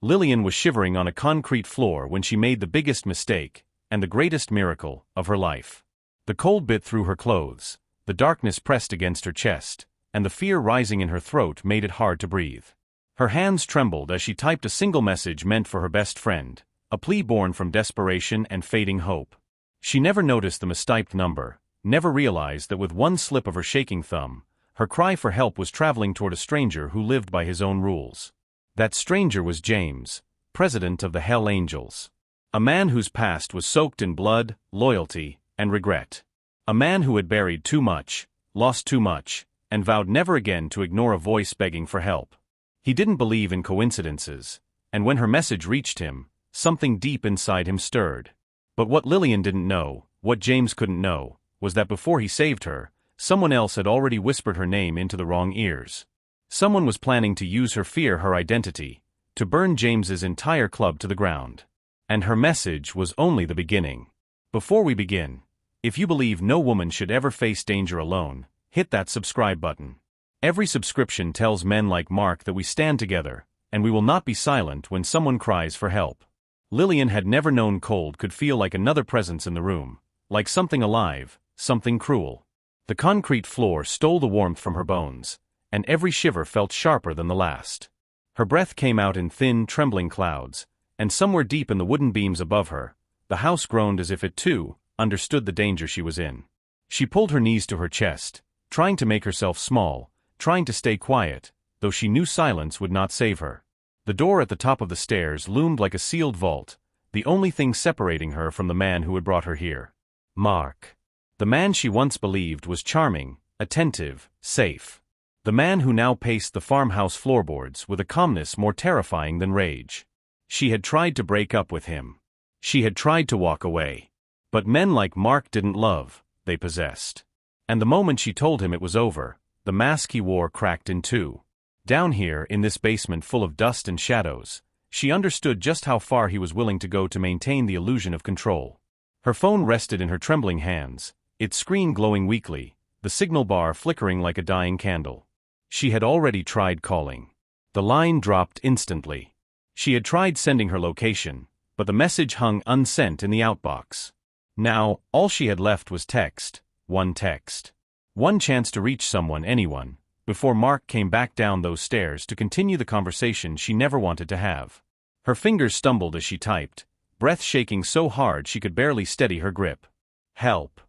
Lilian was shivering on a concrete floor when she made the biggest mistake, and the greatest miracle, of her life. The cold bit through her clothes, the darkness pressed against her chest, and the fear rising in her throat made it hard to breathe. Her hands trembled as she typed a single message meant for her best friend, a plea born from desperation and fading hope. She never noticed the mistyped number, never realized that with one slip of her shaking thumb, her cry for help was traveling toward a stranger who lived by his own rules. That stranger was James, president of the Hell Angels. A man whose past was soaked in blood, loyalty, and regret. A man who had buried too much, lost too much, and vowed never again to ignore a voice begging for help. He didn't believe in coincidences, and when her message reached him, something deep inside him stirred. But what Lilian didn't know, what James couldn't know, was that before he saved her, someone else had already whispered her name into the wrong ears. Someone was planning to use her fear, her identity, to burn James's entire club to the ground. And her message was only the beginning. Before we begin, if you believe no woman should ever face danger alone, hit that subscribe button. Every subscription tells men like Mark that we stand together, and we will not be silent when someone cries for help. Lilian had never known cold could feel like another presence in the room, like something alive, something cruel. The concrete floor stole the warmth from her bones, and every shiver felt sharper than the last. Her breath came out in thin, trembling clouds, and somewhere deep in the wooden beams above her, the house groaned as if it too understood the danger she was in. She pulled her knees to her chest, trying to make herself small, trying to stay quiet, though she knew silence would not save her. The door at the top of the stairs loomed like a sealed vault, the only thing separating her from the man who had brought her here. Mark. The man she once believed was charming, attentive, safe. The man who now paced the farmhouse floorboards with a calmness more terrifying than rage. She had tried to break up with him. She had tried to walk away. But men like Mark didn't love, they possessed. And the moment she told him it was over, the mask he wore cracked in two. Down here in this basement full of dust and shadows, she understood just how far he was willing to go to maintain the illusion of control. Her phone rested in her trembling hands, its screen glowing weakly, the signal bar flickering like a dying candle. She had already tried calling. The line dropped instantly. She had tried sending her location, but the message hung unsent in the outbox. Now, all she had left was text, one text. One chance to reach someone, anyone, before Mark came back down those stairs to continue the conversation she never wanted to have. Her fingers stumbled as she typed, breath shaking so hard she could barely steady her grip. Help.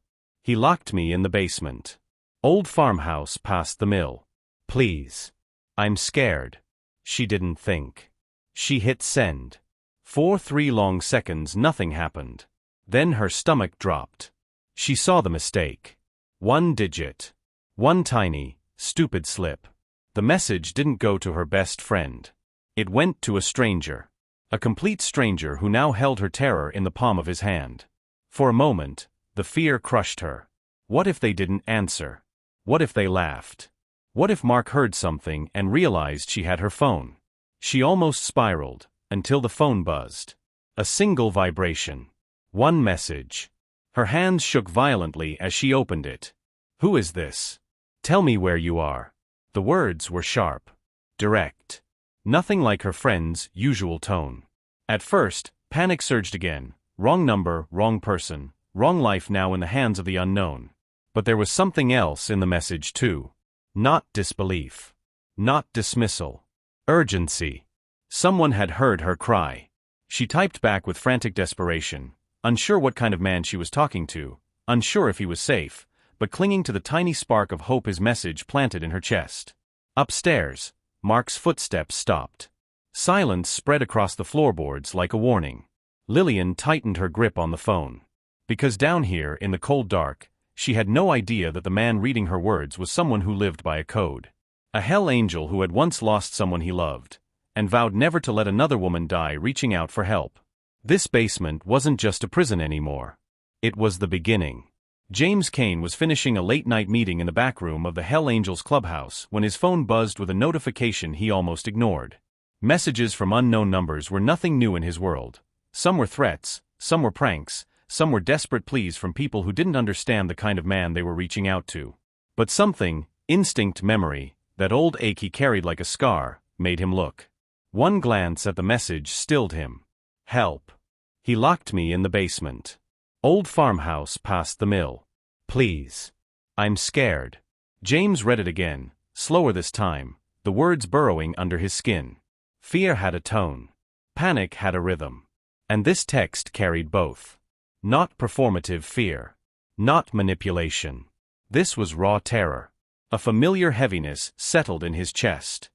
He locked me in the basement. Old farmhouse past the mill. Please. I'm scared. She didn't think. She hit send. For 3 long seconds nothing happened. Then her stomach dropped. She saw the mistake. One digit. One tiny, stupid slip. The message didn't go to her best friend. It went to a stranger. A complete stranger who now held her terror in the palm of his hand. For a moment, the fear crushed her. What if they didn't answer? What if they laughed? What if Mark heard something and realized she had her phone? She almost spiraled, until the phone buzzed. A single vibration. One message. Her hands shook violently as she opened it. Who is this? Tell me where you are. The words were sharp. Direct. Nothing like her friend's usual tone. At first, panic surged again. Wrong number, wrong person, wrong life now in the hands of the unknown. But there was something else in the message too. Not disbelief. Not dismissal. Urgency. Someone had heard her cry. She typed back with frantic desperation, unsure what kind of man she was talking to, unsure if he was safe, but clinging to the tiny spark of hope his message planted in her chest. Upstairs, Mark's footsteps stopped. Silence spread across the floorboards like a warning. Lilian tightened her grip on the phone. Because down here in the cold dark, she had no idea that the man reading her words was someone who lived by a code. A hell angel who had once lost someone he loved, and vowed never to let another woman die reaching out for help. This basement wasn't just a prison anymore. It was the beginning. James Kane was finishing a late-night meeting in the back room of the Hell Angels clubhouse when his phone buzzed with a notification he almost ignored. Messages from unknown numbers were nothing new in his world. Some were threats, some were pranks, some were desperate pleas from people who didn't understand the kind of man they were reaching out to. But something, instinct, memory, that old ache he carried like a scar, made him look. One glance at the message stilled him. Help. He locked me in the basement. Old farmhouse past the mill. Please. I'm scared. James read it again, slower this time, the words burrowing under his skin. Fear had a tone. Panic had a rhythm. And this text carried both. Not performative fear. Not manipulation. This was raw terror. A familiar heaviness settled in his chest.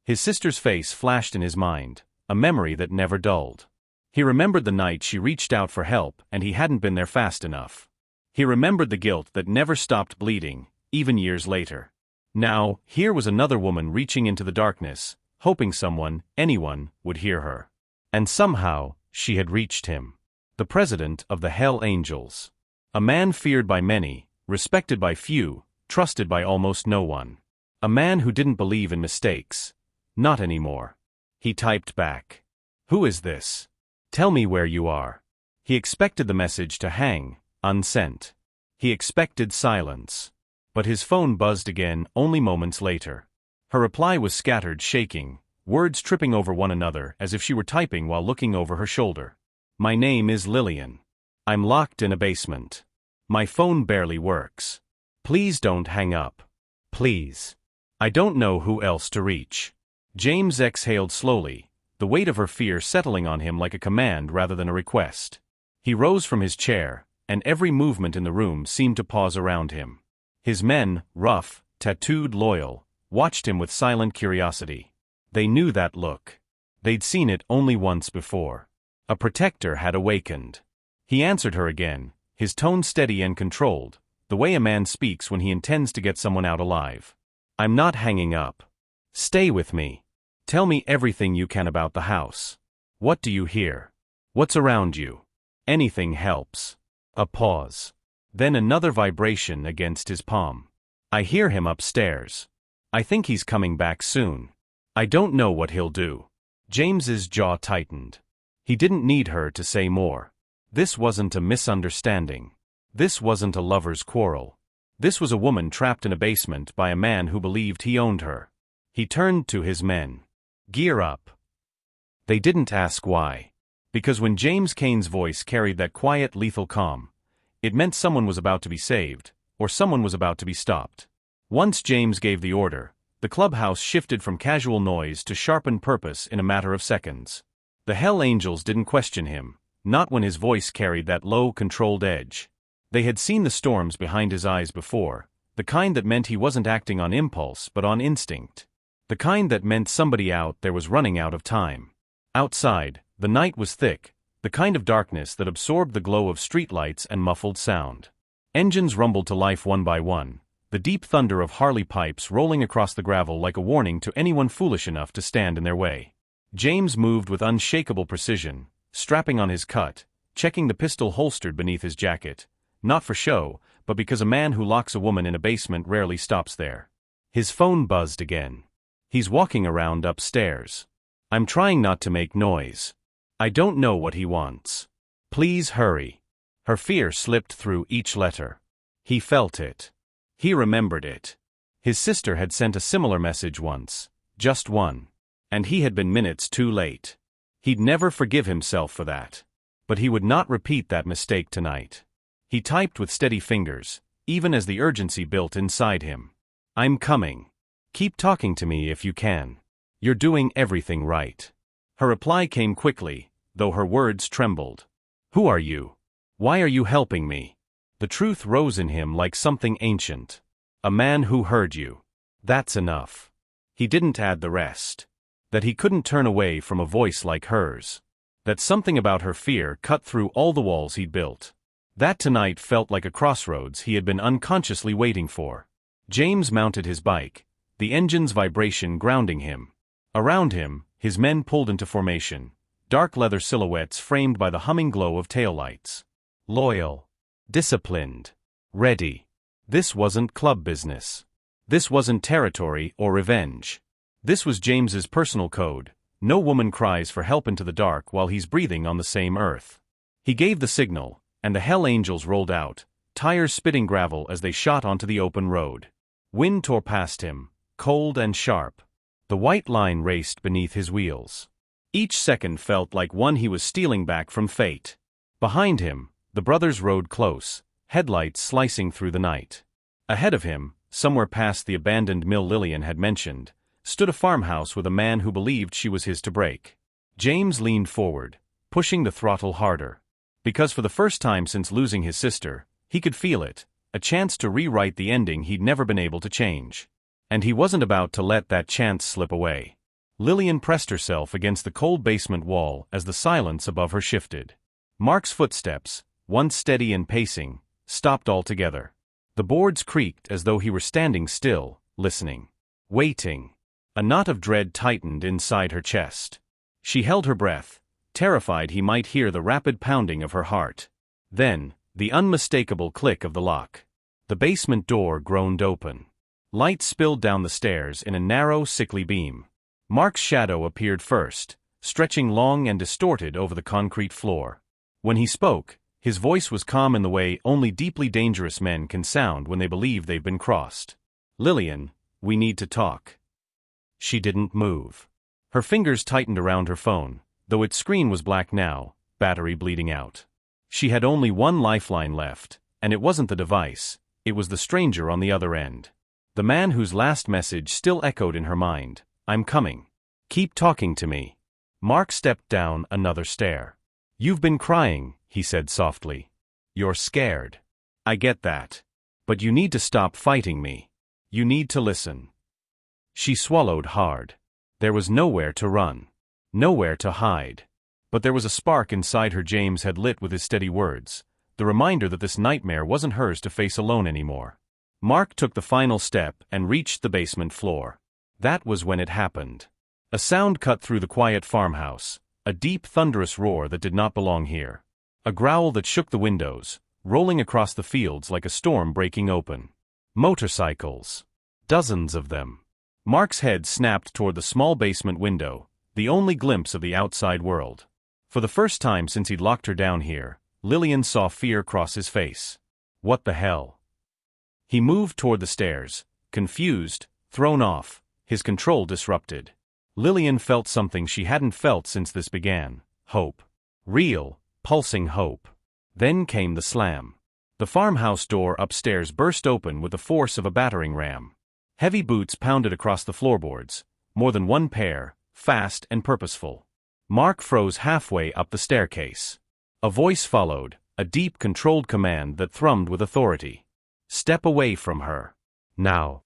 His sister's face flashed in his mind, a memory that never dulled. He remembered the night she reached out for help and he hadn't been there fast enough. He remembered the guilt that never stopped bleeding, even years later. Now, here was another woman reaching into the darkness, hoping someone, anyone, would hear her. And somehow, she had reached him. The president of the Hell Angels. A man feared by many, respected by few, trusted by almost no one. A man who didn't believe in mistakes. Not anymore. He typed back. Who is this? Tell me where you are. He expected the message to hang, unsent. He expected silence. But his phone buzzed again only moments later. Her reply was scattered, shaking, words tripping over one another as if she were typing while looking over her shoulder. My name is Lilian. I'm locked in a basement. My phone barely works. Please don't hang up. Please. I don't know who else to reach. James exhaled slowly, the weight of her fear settling on him like a command rather than a request. He rose from his chair, and every movement in the room seemed to pause around him. His men, rough, tattooed, loyal, watched him with silent curiosity. They knew that look. They'd seen it only once before. A protector had awakened. He answered her again, his tone steady and controlled, the way a man speaks when he intends to get someone out alive. I'm not hanging up. Stay with me. Tell me everything you can about the house. What do you hear? What's around you? Anything helps. A pause. Then another vibration against his palm. I hear him upstairs. I think he's coming back soon. I don't know what he'll do. James's jaw tightened. He didn't need her to say more. This wasn't a misunderstanding. This wasn't a lover's quarrel. This was a woman trapped in a basement by a man who believed he owned her. He turned to his men. Gear up. They didn't ask why. Because when James Cain's voice carried that quiet, lethal calm, it meant someone was about to be saved, or someone was about to be stopped. Once James gave the order, the clubhouse shifted from casual noise to sharpened purpose in a matter of seconds. The Hell Angels didn't question him, not when his voice carried that low, controlled edge. They had seen the storms behind his eyes before, the kind that meant he wasn't acting on impulse but on instinct. The kind that meant somebody out there was running out of time. Outside, the night was thick, the kind of darkness that absorbed the glow of streetlights and muffled sound. Engines rumbled to life one by one, the deep thunder of Harley pipes rolling across the gravel like a warning to anyone foolish enough to stand in their way. James moved with unshakable precision, strapping on his cut, checking the pistol holstered beneath his jacket, not for show, but because a man who locks a woman in a basement rarely stops there. His phone buzzed again. He's walking around upstairs. I'm trying not to make noise. I don't know what he wants. Please hurry. Her fear slipped through each letter. He felt it. He remembered it. His sister had sent a similar message once, just one. And he had been minutes too late. He'd never forgive himself for that. But he would not repeat that mistake tonight. He typed with steady fingers, even as the urgency built inside him. I'm coming. Keep talking to me if you can. You're doing everything right. Her reply came quickly, though her words trembled. Who are you? Why are you helping me? The truth rose in him like something ancient. A man who heard you. That's enough. He didn't add the rest. That he couldn't turn away from a voice like hers. That something about her fear cut through all the walls he'd built. That tonight felt like a crossroads he had been unconsciously waiting for. James mounted his bike, the engine's vibration grounding him. Around him, his men pulled into formation, dark leather silhouettes framed by the humming glow of taillights. Loyal. Disciplined. Ready. This wasn't club business. This wasn't territory or revenge. This was James's personal code. No woman cries for help into the dark while he's breathing on the same earth. He gave the signal, and the Hell Angels rolled out, tires spitting gravel as they shot onto the open road. Wind tore past him, cold and sharp. The white line raced beneath his wheels. Each second felt like one he was stealing back from fate. Behind him, the brothers rode close, headlights slicing through the night. Ahead of him, somewhere past the abandoned mill Lilian had mentioned, stood a farmhouse with a man who believed she was his to break. James leaned forward, pushing the throttle harder. Because for the first time since losing his sister, he could feel it, a chance to rewrite the ending he'd never been able to change. And he wasn't about to let that chance slip away. Lilian pressed herself against the cold basement wall as the silence above her shifted. Mark's footsteps, once steady and pacing, stopped altogether. The boards creaked as though he were standing still, listening. Waiting. A knot of dread tightened inside her chest. She held her breath, terrified he might hear the rapid pounding of her heart. Then, the unmistakable click of the lock. The basement door groaned open. Light spilled down the stairs in a narrow, sickly beam. Mark's shadow appeared first, stretching long and distorted over the concrete floor. When he spoke, his voice was calm in the way only deeply dangerous men can sound when they believe they've been crossed. "Lilian, we need to talk." She didn't move. Her fingers tightened around her phone, though its screen was black now, battery bleeding out. She had only one lifeline left, and it wasn't the device, it was the stranger on the other end. The man whose last message still echoed in her mind. "I'm coming. Keep talking to me." Mark stepped down another stair. "You've been crying," he said softly. "You're scared. I get that. But you need to stop fighting me. You need to listen." She swallowed hard. There was nowhere to run. Nowhere to hide. But there was a spark inside her James had lit with his steady words, the reminder that this nightmare wasn't hers to face alone anymore. Mark took the final step and reached the basement floor. That was when it happened. A sound cut through the quiet farmhouse, a deep thunderous roar that did not belong here. A growl that shook the windows, rolling across the fields like a storm breaking open. Motorcycles. Dozens of them. Mark's head snapped toward the small basement window, the only glimpse of the outside world. For the first time since he'd locked her down here, Lilian saw fear cross his face. What the hell? He moved toward the stairs, confused, thrown off, his control disrupted. Lilian felt something she hadn't felt since this began. Hope. Real, pulsing hope. Then came the slam. The farmhouse door upstairs burst open with the force of a battering ram. Heavy boots pounded across the floorboards, more than one pair, fast and purposeful. Mark froze halfway up the staircase. A voice followed, a deep, controlled command that thrummed with authority. "Step away from her. Now."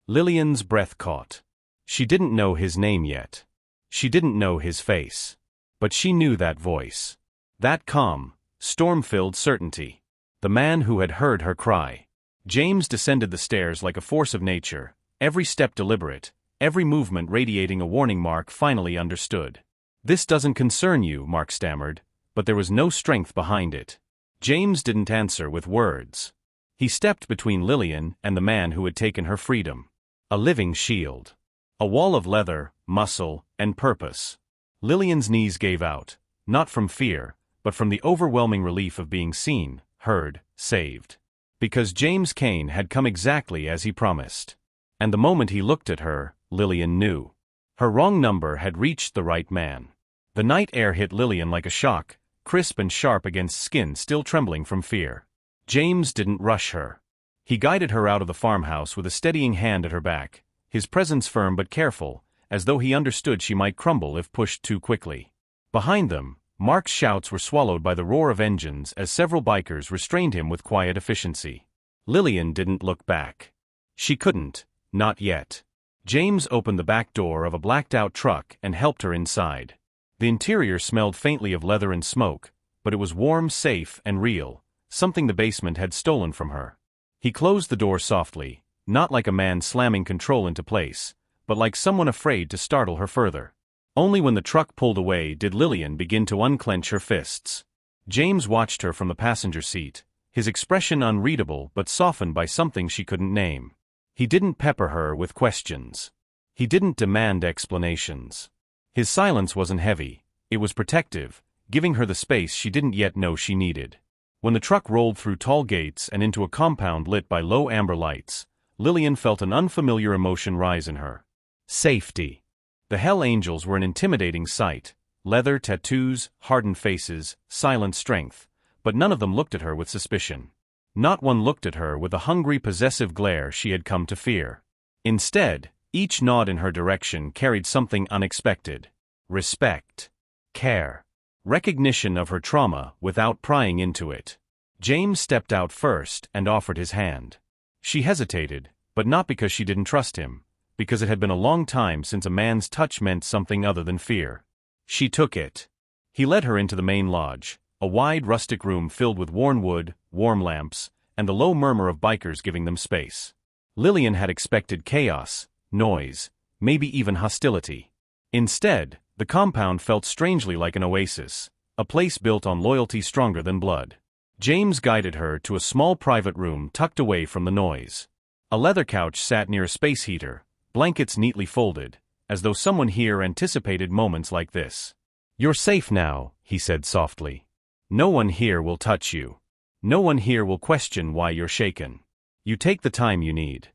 Lilian's breath caught. She didn't know his name yet. She didn't know his face. But she knew that voice. That calm, storm-filled certainty. The man who had heard her cry. James descended the stairs like a force of nature, every step deliberate, every movement radiating a warning. Mark finally understood. "This doesn't concern you," Mark stammered, but there was no strength behind it. James didn't answer with words. He stepped between Lilian and the man who had taken her freedom. A living shield. A wall of leather, muscle, and purpose. Lilian's knees gave out, not from fear, but from the overwhelming relief of being seen, heard, saved. Because James Kane had come exactly as he promised. And the moment he looked at her, Lilian knew. Her wrong number had reached the right man. The night air hit Lilian like a shock, crisp and sharp against skin still trembling from fear. James didn't rush her. He guided her out of the farmhouse with a steadying hand at her back, his presence firm but careful, as though he understood she might crumble if pushed too quickly. Behind them, Mark's shouts were swallowed by the roar of engines as several bikers restrained him with quiet efficiency. Lilian didn't look back. She couldn't, not yet. James opened the back door of a blacked-out truck and helped her inside. The interior smelled faintly of leather and smoke, but it was warm, safe, and real, something the basement had stolen from her. He closed the door softly, not like a man slamming control into place, but like someone afraid to startle her further. Only when the truck pulled away did Lilian begin to unclench her fists. James watched her from the passenger seat, his expression unreadable but softened by something she couldn't name. He didn't pepper her with questions. He didn't demand explanations. His silence wasn't heavy, it was protective, giving her the space she didn't yet know she needed. When the truck rolled through tall gates and into a compound lit by low amber lights, Lilian felt an unfamiliar emotion rise in her. Safety. The Hell Angels were an intimidating sight: leather tattoos, hardened faces, silent strength, but none of them looked at her with suspicion. Not one looked at her with the hungry, possessive glare she had come to fear. Instead, each nod in her direction carried something unexpected: respect, care, recognition of her trauma without prying into it. James stepped out first and offered his hand. She hesitated, but not because she didn't trust him, because it had been a long time since a man's touch meant something other than fear. She took it. He led her into the main lodge, a wide rustic room filled with worn wood, warm lamps, and the low murmur of bikers giving them space. Lilian had expected chaos, noise, maybe even hostility. Instead, the compound felt strangely like an oasis, a place built on loyalty stronger than blood. James guided her to a small private room tucked away from the noise. A leather couch sat near a space heater, blankets neatly folded, as though someone here anticipated moments like this. "You're safe now," he said softly. "No one here will touch you. No one here will question why you're shaken. You take the time you need."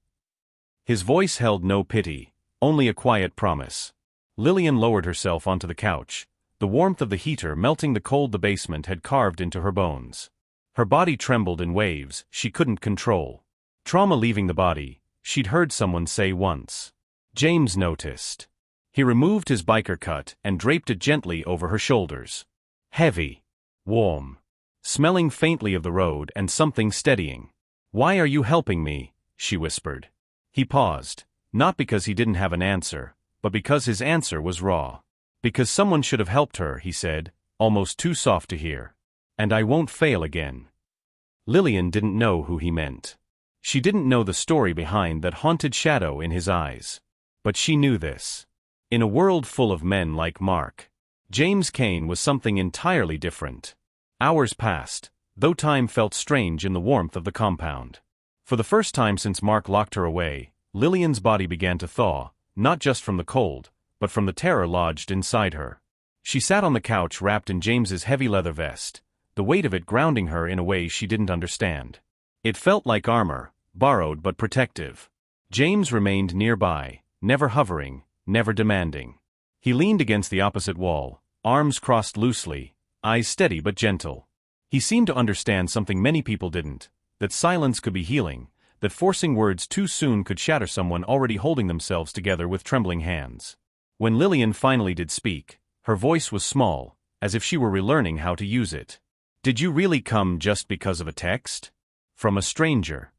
His voice held no pity, only a quiet promise. Lilian lowered herself onto the couch, the warmth of the heater melting the cold the basement had carved into her bones. Her body trembled in waves she couldn't control. Trauma leaving the body, she'd heard someone say once. James noticed. He removed his biker cut and draped it gently over her shoulders. Heavy. Warm. Smelling faintly of the road and something steadying. "Why are you helping me?" she whispered. He paused, not because he didn't have an answer, but because his answer was raw. "Because someone should have helped her," he said, almost too soft to hear. "And I won't fail again." Lilian didn't know who he meant. She didn't know the story behind that haunted shadow in his eyes. But she knew this. In a world full of men like Mark, James Kane was something entirely different. Hours passed, though time felt strange in the warmth of the compound. For the first time since Mark locked her away, Lilian's body began to thaw, not just from the cold, but from the terror lodged inside her. She sat on the couch wrapped in James's heavy leather vest, the weight of it grounding her in a way she didn't understand. It felt like armor, borrowed but protective. James remained nearby, never hovering, never demanding. He leaned against the opposite wall, arms crossed loosely, eyes steady but gentle. He seemed to understand something many people didn't, that silence could be healing, that forcing words too soon could shatter someone already holding themselves together with trembling hands. When Lilian finally did speak, her voice was small, as if she were relearning how to use it. "Did you really come just because of a text? From a stranger?"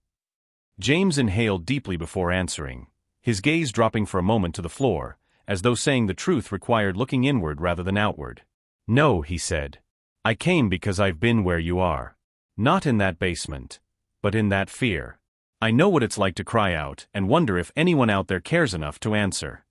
James inhaled deeply before answering, his gaze dropping for a moment to the floor, as though saying the truth required looking inward rather than outward. "No," he said. "I came because I've been where you are. Not in that basement, but in that fear. I know what it's like to cry out and wonder if anyone out there cares enough to answer."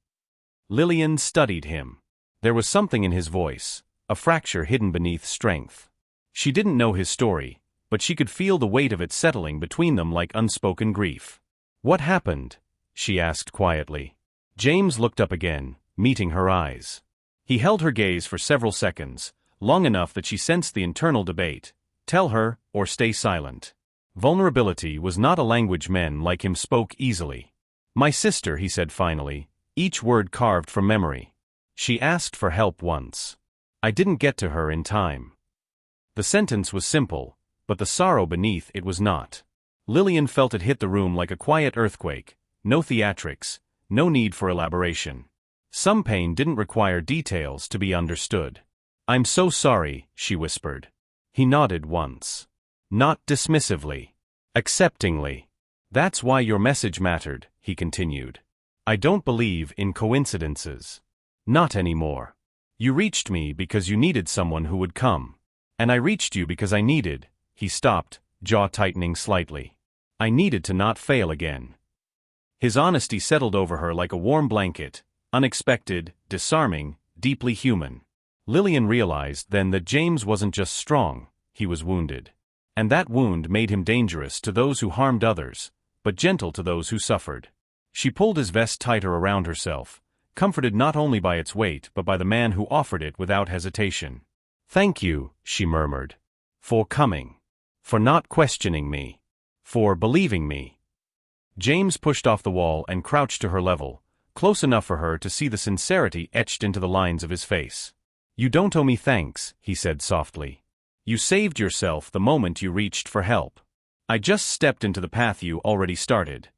Lilian studied him. There was something in his voice, a fracture hidden beneath strength. She didn't know his story, but she could feel the weight of it settling between them like unspoken grief. "What happened?" she asked quietly. James looked up again, meeting her eyes. He held her gaze for several seconds, long enough that she sensed the internal debate: tell her, or stay silent. Vulnerability was not a language men like him spoke easily. "My sister," he said finally, each word carved from memory. "She asked for help once. I didn't get to her in time." The sentence was simple, but the sorrow beneath it was not. Lilian felt it hit the room like a quiet earthquake, no theatrics, no need for elaboration. Some pain didn't require details to be understood. "I'm so sorry," she whispered. He nodded once. Not dismissively. Acceptingly. "That's why your message mattered," he continued. "I don't believe in coincidences. Not anymore. You reached me because you needed someone who would come. And I reached you because I needed," he stopped, jaw tightening slightly. "I needed to not fail again." His honesty settled over her like a warm blanket, unexpected, disarming, deeply human. Lilian realized then that James wasn't just strong, he was wounded. And that wound made him dangerous to those who harmed others, but gentle to those who suffered. She pulled his vest tighter around herself, comforted not only by its weight but by the man who offered it without hesitation. "Thank you," she murmured. "For coming. For not questioning me. For believing me." James pushed off the wall and crouched to her level, close enough for her to see the sincerity etched into the lines of his face. "You don't owe me thanks," he said softly. "You saved yourself the moment you reached for help. I just stepped into the path you already started."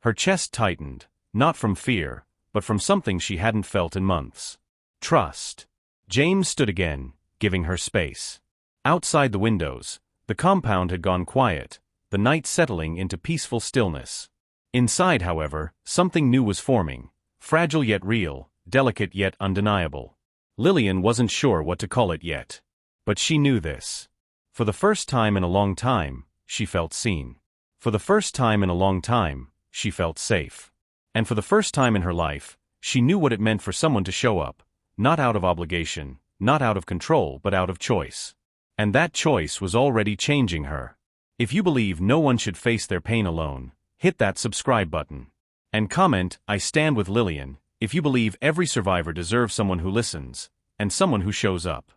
Her chest tightened, not from fear, but from something she hadn't felt in months. Trust. James stood again, giving her space. Outside the windows, the compound had gone quiet, the night settling into peaceful stillness. Inside, however, something new was forming, fragile yet real, delicate yet undeniable. Lilian wasn't sure what to call it yet. But she knew this. For the first time in a long time, she felt seen. For the first time in a long time, she felt safe. And for the first time in her life, she knew what it meant for someone to show up, not out of obligation, not out of control, but out of choice. And that choice was already changing her. If you believe no one should face their pain alone, hit that subscribe button. And comment, "I stand with Lilian," if you believe every survivor deserves someone who listens, and someone who shows up.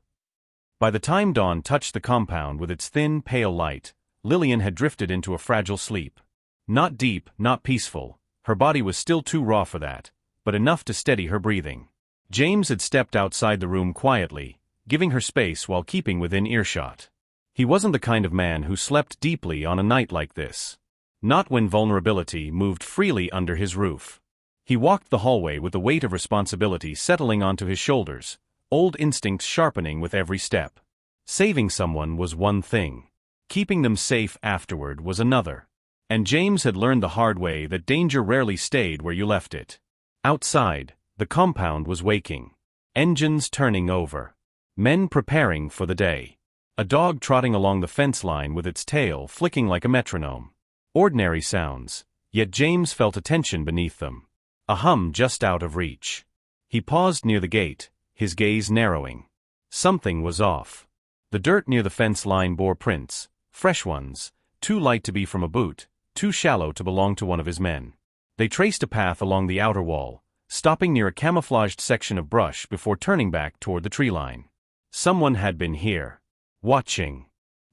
By the time dawn touched the compound with its thin, pale light, Lilian had drifted into a fragile sleep. Not deep, not peaceful, her body was still too raw for that, but enough to steady her breathing. James had stepped outside the room quietly, giving her space while keeping within earshot. He wasn't the kind of man who slept deeply on a night like this. Not when vulnerability moved freely under his roof. He walked the hallway with the weight of responsibility settling onto his shoulders, old instincts sharpening with every step. Saving someone was one thing. Keeping them safe afterward was another. And James had learned the hard way that danger rarely stayed where you left it. Outside, the compound was waking. Engines turning over. Men preparing for the day. A dog trotting along the fence line with its tail flicking like a metronome. Ordinary sounds, yet James felt a tension beneath them. A hum just out of reach. He paused near the gate, his gaze narrowing. Something was off. The dirt near the fence line bore prints, fresh ones, too light to be from a boot, too shallow to belong to one of his men. They traced a path along the outer wall, stopping near a camouflaged section of brush before turning back toward the tree line. Someone had been here. Watching.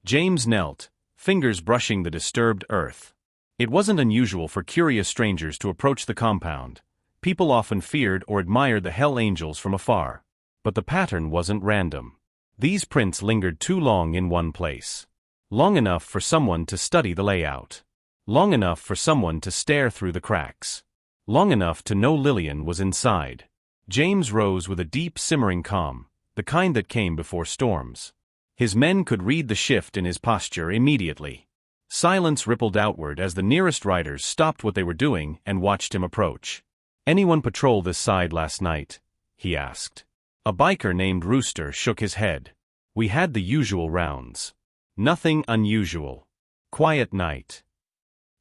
James knelt, fingers brushing the disturbed earth. It wasn't unusual for curious strangers to approach the compound. People often feared or admired the hell angels from afar. But the pattern wasn't random. These prints lingered too long in one place. Long enough for someone to study the layout. Long enough for someone to stare through the cracks. Long enough to know Lilian was inside. James rose with a deep simmering calm, the kind that came before storms. His men could read the shift in his posture immediately. Silence rippled outward as the nearest riders stopped what they were doing and watched him approach. "Anyone patrol this side last night?" he asked. A biker named Rooster shook his head. "We had the usual rounds. Nothing unusual. Quiet night."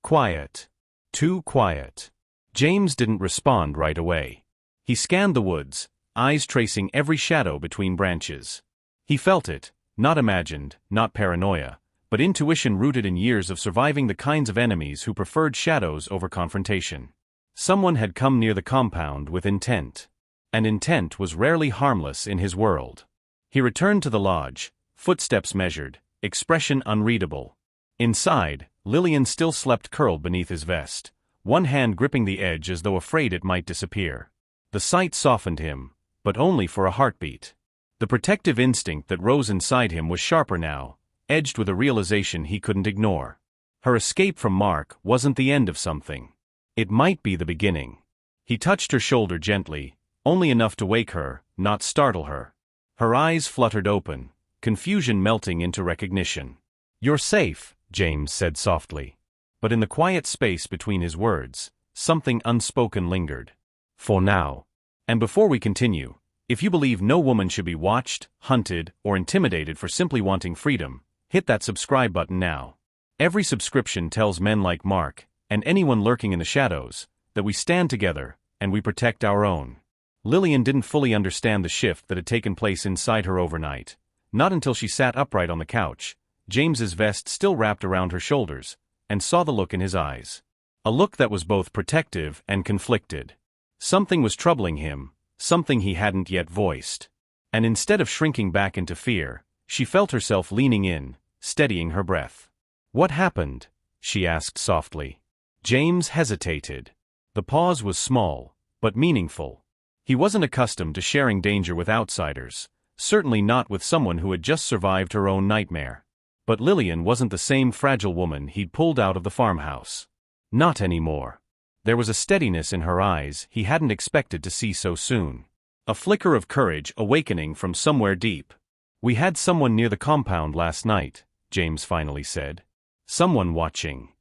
Quiet. Too quiet. James didn't respond right away. He scanned the woods, eyes tracing every shadow between branches. He felt it, not imagined, not paranoia, but intuition rooted in years of surviving the kinds of enemies who preferred shadows over confrontation. Someone had come near the compound with intent. And intent was rarely harmless in his world. He returned to the lodge, footsteps measured, expression unreadable. Inside, Lilian still slept curled beneath his vest, one hand gripping the edge as though afraid it might disappear. The sight softened him, but only for a heartbeat. The protective instinct that rose inside him was sharper now, edged with a realization he couldn't ignore. Her escape from Mark wasn't the end of something. It might be the beginning. He touched her shoulder gently, only enough to wake her, not startle her. Her eyes fluttered open, confusion melting into recognition. "You're safe," James said softly. But in the quiet space between his words, something unspoken lingered. "For now. And before we continue, if you believe no woman should be watched, hunted, or intimidated for simply wanting freedom, hit that subscribe button now. Every subscription tells men like Mark, and anyone lurking in the shadows, that we stand together, and we protect our own." Lilian didn't fully understand the shift that had taken place inside her overnight. Not until she sat upright on the couch, James's vest still wrapped around her shoulders, and saw the look in his eyes. A look that was both protective and conflicted. Something was troubling him, something he hadn't yet voiced. And instead of shrinking back into fear, she felt herself leaning in, steadying her breath. "What happened?" she asked softly. James hesitated. The pause was small, but meaningful. He wasn't accustomed to sharing danger with outsiders, certainly not with someone who had just survived her own nightmare. But Lilian wasn't the same fragile woman he'd pulled out of the farmhouse. Not anymore. There was a steadiness in her eyes he hadn't expected to see so soon. A flicker of courage awakening from somewhere deep. "We had someone near the compound last night," James finally said. "Someone watching."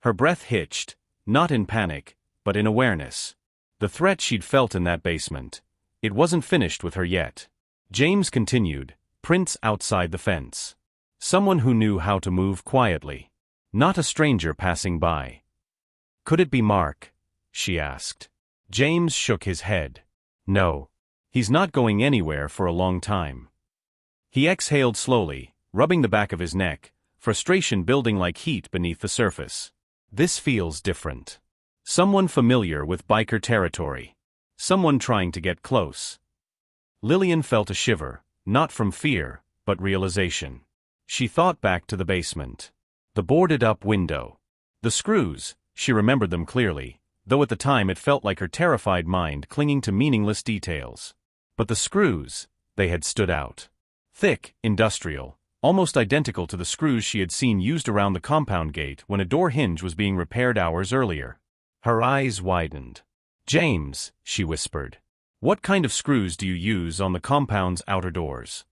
Her breath hitched, not in panic, but in awareness. The threat she'd felt in that basement. It wasn't finished with her yet. James continued, "Prints outside the fence. Someone who knew how to move quietly. Not a stranger passing by." "Could it be Mark?" she asked. James shook his head. "No. He's not going anywhere for a long time." He exhaled slowly, rubbing the back of his neck, frustration building like heat beneath the surface. "This feels different. Someone familiar with biker territory. Someone trying to get close." Lilian felt a shiver, not from fear, but realization. She thought back to the basement. The boarded-up window. The screws, she remembered them clearly, though at the time it felt like her terrified mind clinging to meaningless details. But the screws, they had stood out. Thick, industrial, almost identical to the screws she had seen used around the compound gate when a door hinge was being repaired hours earlier. Her eyes widened. "James," she whispered, "what kind of screws do you use on the compound's outer doors?"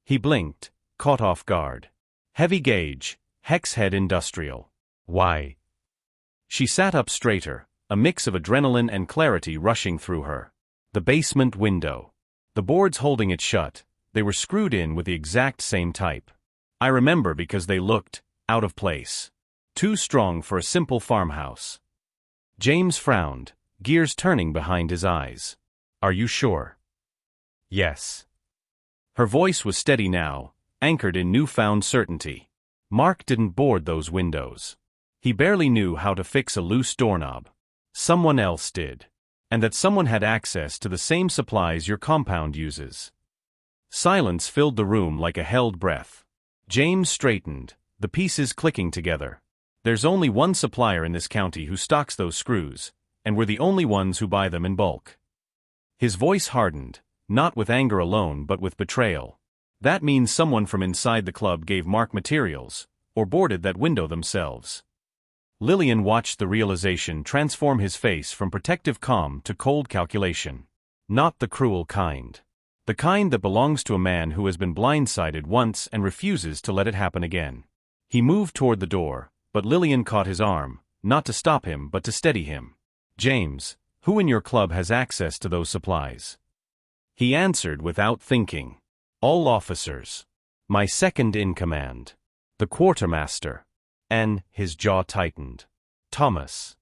He blinked, caught off guard. "Heavy gauge, hex head industrial." "Why?" She sat up straighter, a mix of adrenaline and clarity rushing through her. The basement window. The boards holding it shut, they were screwed in with the exact same type. "I remember because they looked out of place. Too strong for a simple farmhouse." James frowned, gears turning behind his eyes. "Are you sure?" "Yes." Her voice was steady now, anchored in newfound certainty. "Mark didn't board those windows. He barely knew how to fix a loose doorknob. Someone else did. And that someone had access to the same supplies your compound uses." Silence filled the room like a held breath. James straightened, the pieces clicking together. "There's only one supplier in this county who stocks those screws, and we're the only ones who buy them in bulk." His voice hardened, not with anger alone but with betrayal. "That means someone from inside the club gave Mark materials, or boarded that window themselves." Lilian watched the realization transform his face from protective calm to cold calculation. Not the cruel kind. The kind that belongs to a man who has been blindsided once and refuses to let it happen again. He moved toward the door, but Lilian caught his arm, not to stop him but to steady him. "James, who in your club has access to those supplies?" He answered without thinking. "All officers. My second in command. The quartermaster." And his jaw tightened. "Thomas."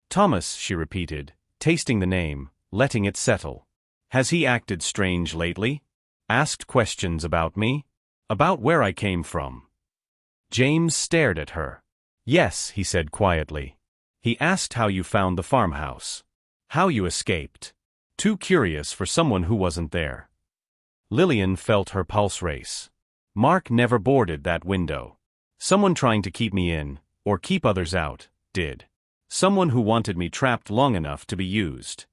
"Thomas," she repeated, tasting the name, letting it settle. "Has he acted strange lately? Asked questions about me? About where I came from?" James stared at her. "Yes," he said quietly. "He asked how you found the farmhouse. How you escaped. Too curious for someone who wasn't there." Lilian felt her pulse race. "Mark never boarded that window. Someone trying to keep me in, or keep others out, did. Someone who wanted me trapped long enough to be used."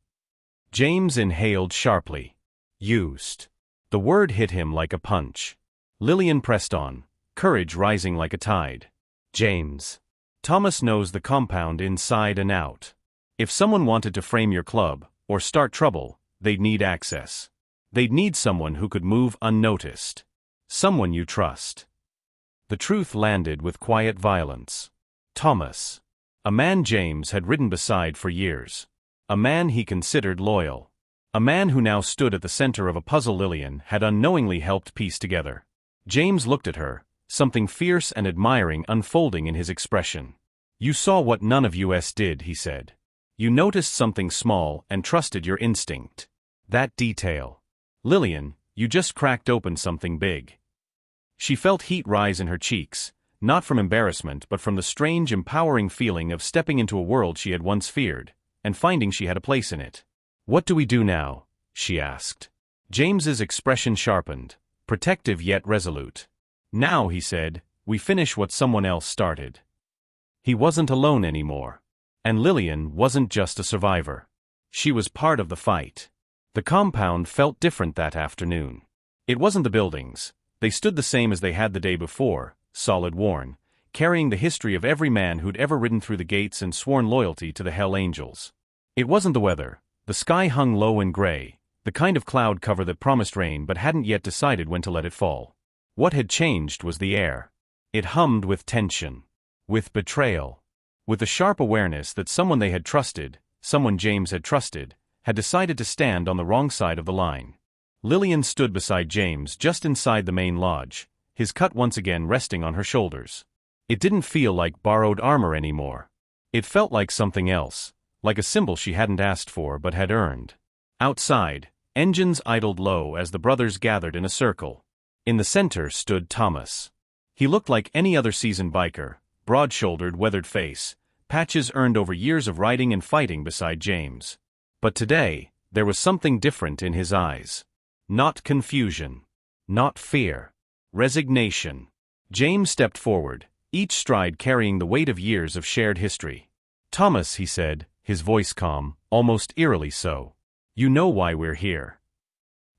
James inhaled sharply. "Used." The word hit him like a punch. Lilian pressed on, courage rising like a tide. "James. Thomas knows the compound inside and out. If someone wanted to frame your club, or start trouble, they'd need access. They'd need someone who could move unnoticed. Someone you trust." The truth landed with quiet violence. Thomas. A man James had ridden beside for years. A man he considered loyal. A man who now stood at the center of a puzzle Lilian had unknowingly helped piece together. James looked at her, something fierce and admiring unfolding in his expression. "You saw what none of us did," he said. "You noticed something small and trusted your instinct. That detail. Lilian, you just cracked open something big." She felt heat rise in her cheeks, not from embarrassment but from the strange empowering feeling of stepping into a world she had once feared, and finding she had a place in it. "What do we do now?" she asked. James's expression sharpened, protective yet resolute. "Now," he said, "we finish what someone else started." He wasn't alone anymore. And Lilian wasn't just a survivor. She was part of the fight. The compound felt different that afternoon. It wasn't the buildings. They stood the same as they had the day before, solid worn, carrying the history of every man who'd ever ridden through the gates and sworn loyalty to the Hell Angels. It wasn't the weather. The sky hung low and gray, the kind of cloud cover that promised rain but hadn't yet decided when to let it fall. What had changed was the air. It hummed with tension, with betrayal, with the sharp awareness that someone they had trusted, someone James had trusted, had decided to stand on the wrong side of the line. Lilian stood beside James just inside the main lodge, his cut once again resting on her shoulders. It didn't feel like borrowed armor anymore. It felt like something else, like a symbol she hadn't asked for but had earned. Outside, engines idled low as the brothers gathered in a circle. In the center stood Thomas. He looked like any other seasoned biker, broad-shouldered, weathered face, patches earned over years of riding and fighting beside James. But today, there was something different in his eyes. Not confusion. Not fear. Resignation. James stepped forward, each stride carrying the weight of years of shared history. "Thomas," he said, his voice calm, almost eerily so. "You know why we're here."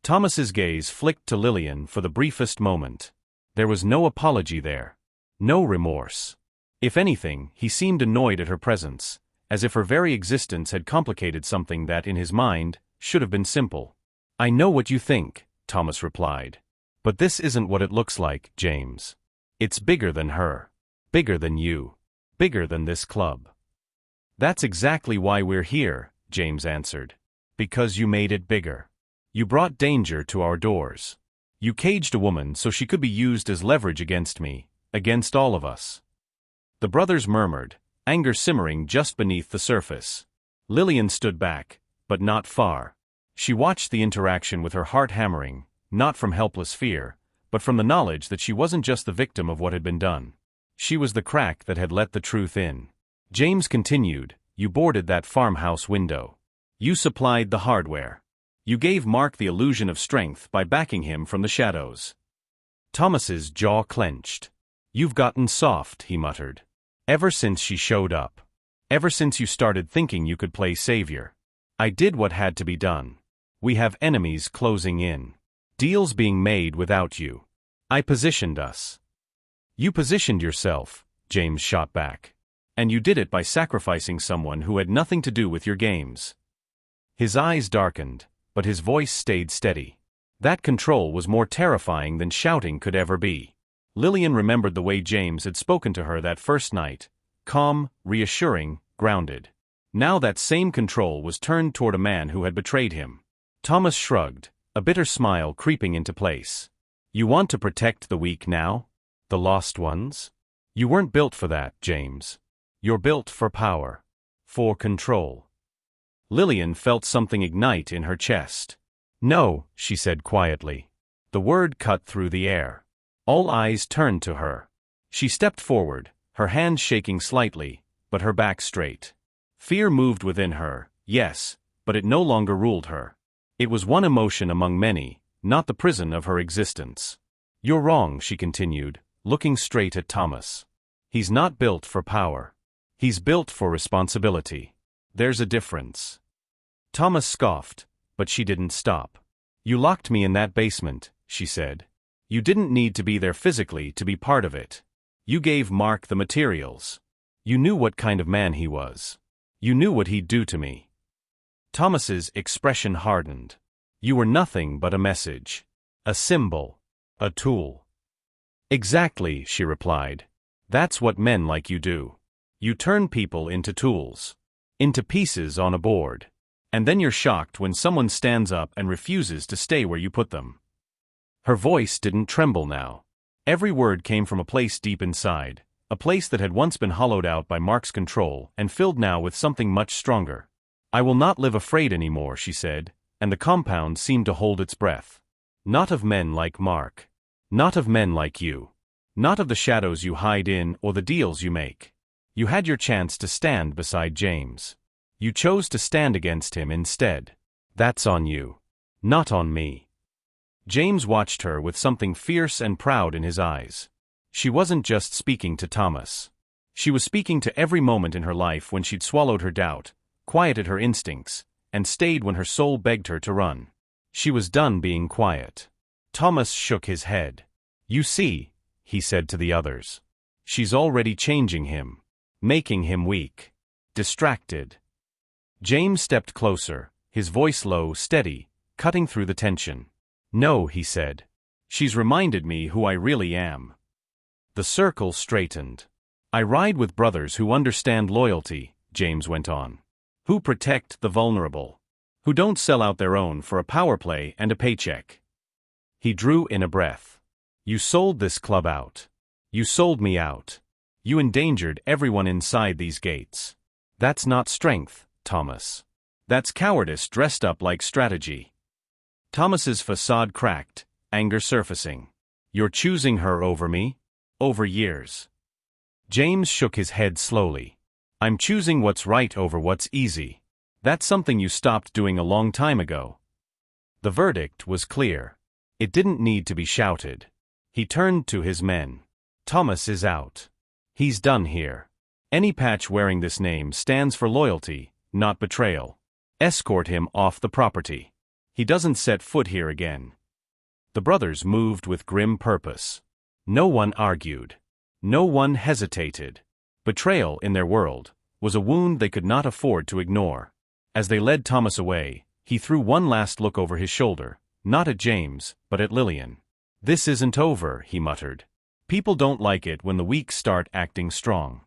Thomas's gaze flicked to Lilian for the briefest moment. There was no apology there. No remorse. If anything, he seemed annoyed at her presence, as if her very existence had complicated something that, in his mind, should have been simple. "I know what you think," Thomas replied. "But this isn't what it looks like, James. It's bigger than her. Bigger than you. Bigger than this club." "That's exactly why we're here," James answered. "Because you made it bigger. You brought danger to our doors. You caged a woman so she could be used as leverage against me, against all of us." The brothers murmured, anger simmering just beneath the surface. Lilian stood back, but not far. She watched the interaction with her heart hammering, not from helpless fear, but from the knowledge that she wasn't just the victim of what had been done. She was the crack that had let the truth in. James continued, "You boarded that farmhouse window. You supplied the hardware. You gave Mark the illusion of strength by backing him from the shadows." Thomas's jaw clenched. "You've gotten soft," he muttered. "Ever since she showed up. Ever since you started thinking you could play savior. I did what had to be done. We have enemies closing in. Deals being made without you. I positioned us." "You positioned yourself," James shot back. "And you did it by sacrificing someone who had nothing to do with your games." His eyes darkened, but his voice stayed steady. That control was more terrifying than shouting could ever be. Lilian remembered the way James had spoken to her that first night, calm, reassuring, grounded. Now that same control was turned toward a man who had betrayed him. Thomas shrugged, a bitter smile creeping into place. "You want to protect the weak now? The lost ones? You weren't built for that, James. You're built for power. For control." Lilian felt something ignite in her chest. "No," she said quietly. The word cut through the air. All eyes turned to her. She stepped forward, her hands shaking slightly, but her back straight. Fear moved within her, yes, but it no longer ruled her. It was one emotion among many, not the prison of her existence. "You're wrong," she continued, looking straight at Thomas. "He's not built for power. He's built for responsibility. There's a difference." Thomas scoffed, but she didn't stop. "You locked me in that basement," she said. "You didn't need to be there physically to be part of it. You gave Mark the materials. You knew what kind of man he was. You knew what he'd do to me." Thomas's expression hardened. "You were nothing but a message. A symbol. A tool." "Exactly," she replied. "That's what men like you do. You turn people into tools. Into pieces on a board. And then you're shocked when someone stands up and refuses to stay where you put them." Her voice didn't tremble now. Every word came from a place deep inside, a place that had once been hollowed out by Mark's control and filled now with something much stronger. "I will not live afraid anymore," she said, and the compound seemed to hold its breath. "Not of men like Mark. Not of men like you. Not of the shadows you hide in or the deals you make. You had your chance to stand beside James. You chose to stand against him instead. That's on you. Not on me." James watched her with something fierce and proud in his eyes. She wasn't just speaking to Thomas. She was speaking to every moment in her life when she'd swallowed her doubt, quieted her instincts, and stayed when her soul begged her to run. She was done being quiet. Thomas shook his head. "You see," he said to the others. "She's already changing him. Making him weak. Distracted." James stepped closer, his voice low, steady, cutting through the tension. "No," he said. "She's reminded me who I really am." The circle straightened. "I ride with brothers who understand loyalty," James went on. "Who protect the vulnerable. Who don't sell out their own for a power play and a paycheck." He drew in a breath. "You sold this club out. You sold me out. You endangered everyone inside these gates. That's not strength, Thomas. That's cowardice dressed up like strategy." Thomas's facade cracked, anger surfacing. "You're choosing her over me? Over years." James shook his head slowly. "I'm choosing what's right over what's easy. That's something you stopped doing a long time ago." The verdict was clear. It didn't need to be shouted. He turned to his men. "Thomas is out. He's done here. Any patch wearing this name stands for loyalty, not betrayal. Escort him off the property. He doesn't set foot here again." The brothers moved with grim purpose. No one argued. No one hesitated. Betrayal, in their world, was a wound they could not afford to ignore. As they led Thomas away, he threw one last look over his shoulder, not at James, but at Lilian. "This isn't over," he muttered. "People don't like it when the weak start acting strong."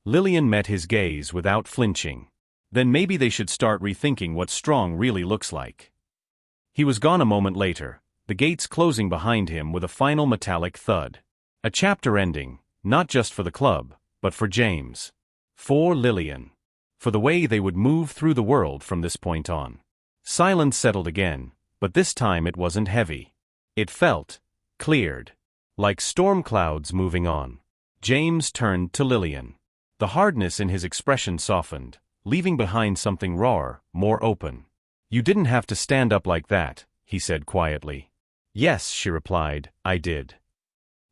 Lilian met his gaze without flinching. "Then maybe they should start rethinking what strong really looks like." He was gone a moment later, the gates closing behind him with a final metallic thud. A chapter ending, not just for the club, but for James. For Lilian. For the way they would move through the world from this point on. Silence settled again, but this time it wasn't heavy. It felt cleared. Like storm clouds moving on. James turned to Lilian. The hardness in his expression softened, leaving behind something rawer, more open. "You didn't have to stand up like that," he said quietly. "Yes," she replied, "I did."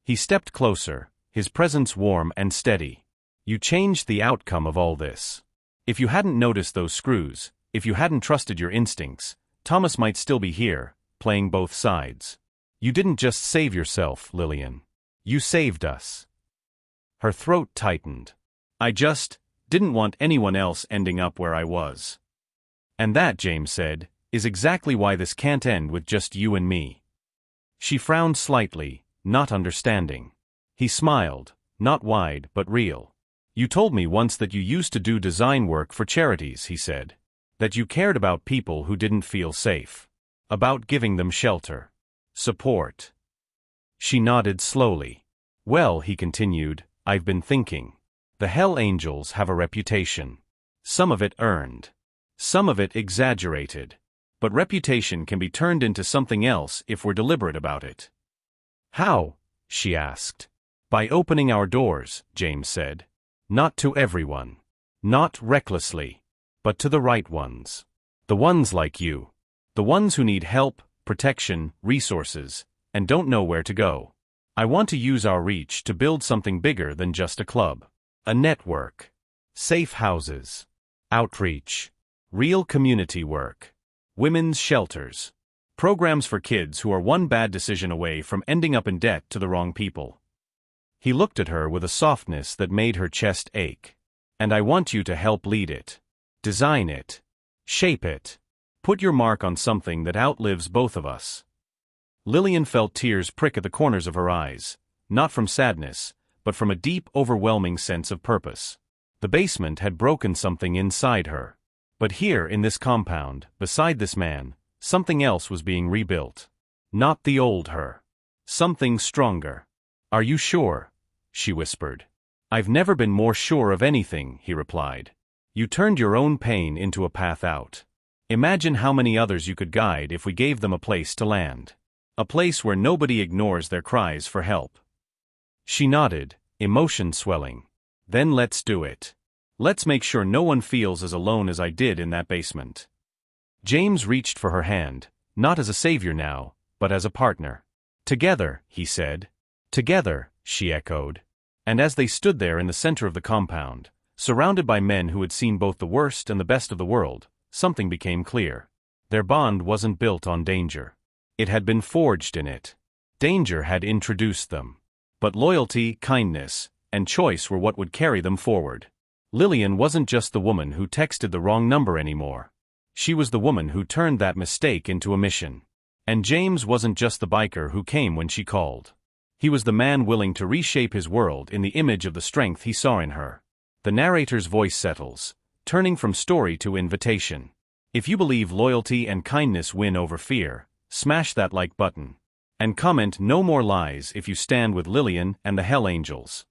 He stepped closer, his presence warm and steady. "You changed the outcome of all this. If you hadn't noticed those screws, if you hadn't trusted your instincts, Thomas might still be here, playing both sides. You didn't just save yourself, Lilian. You saved us." Her throat tightened. "I just didn't want anyone else ending up where I was." "And that," James said, "is exactly why this can't end with just you and me." She frowned slightly, not understanding. He smiled, not wide but real. "You told me once that you used to do design work for charities," he said. "That you cared about people who didn't feel safe. About giving them shelter. Support." She nodded slowly. "Well," he continued, "I've been thinking. The Hell Angels have a reputation. Some of it earned. Some of it exaggerated. But reputation can be turned into something else if we're deliberate about it." "How?" she asked. "By opening our doors," James said. "Not to everyone. Not recklessly. But to the right ones. The ones like you. The ones who need help, protection, resources, and don't know where to go. I want to use our reach to build something bigger than just a club. A network. Safe houses. Outreach. Real community work. Women's shelters. Programs for kids who are one bad decision away from ending up in debt to the wrong people." He looked at her with a softness that made her chest ache. "And I want you to help lead it. Design it. Shape it. Put your mark on something that outlives both of us." Lilian felt tears prick at the corners of her eyes, not from sadness, but from a deep, overwhelming sense of purpose. The basement had broken something inside her. But here in this compound, beside this man, something else was being rebuilt. Not the old her. Something stronger. "Are you sure?" she whispered. "I've never been more sure of anything," he replied. "You turned your own pain into a path out. Imagine how many others you could guide if we gave them a place to land. A place where nobody ignores their cries for help." She nodded, emotion swelling. "Then let's do it. Let's make sure no one feels as alone as I did in that basement." James reached for her hand, not as a savior now, but as a partner. "Together," he said. "Together," she echoed. And as they stood there in the center of the compound, surrounded by men who had seen both the worst and the best of the world, something became clear. Their bond wasn't built on danger. It had been forged in it. Danger had introduced them. But loyalty, kindness, and choice were what would carry them forward. Lilian wasn't just the woman who texted the wrong number anymore. She was the woman who turned that mistake into a mission. And James wasn't just the biker who came when she called. He was the man willing to reshape his world in the image of the strength he saw in her. The narrator's voice settles, turning from story to invitation. If you believe loyalty and kindness win over fear, smash that like button. And comment no more lies if you stand with Lilian and the Hell Angels.